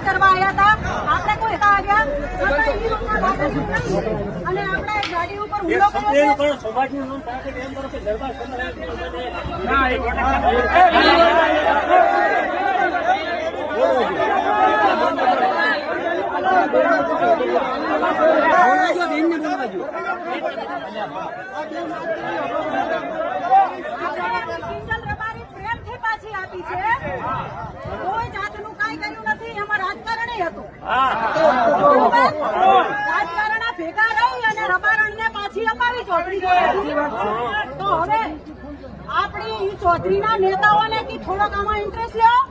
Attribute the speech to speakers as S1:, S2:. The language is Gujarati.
S1: કરવા આવ્યા હતા, આપણે કોઈ આવ્યા અને આપણે ગાડી ઉપર હુમલો કર્યો છે. પ્રેમથી પાછી આપી છે, કોઈ જાતનું કાંઈ કર્યું નથી. એમાં રાજકારણ હતું, રાજકારણ ભેગા રહી અને રબારણને પાછી અપાવી ચૌધરી. તો હવે આપણી ચૌધરીના નેતાઓને થોડોક આમાં ઇન્ટરેસ્ટ લ્યો.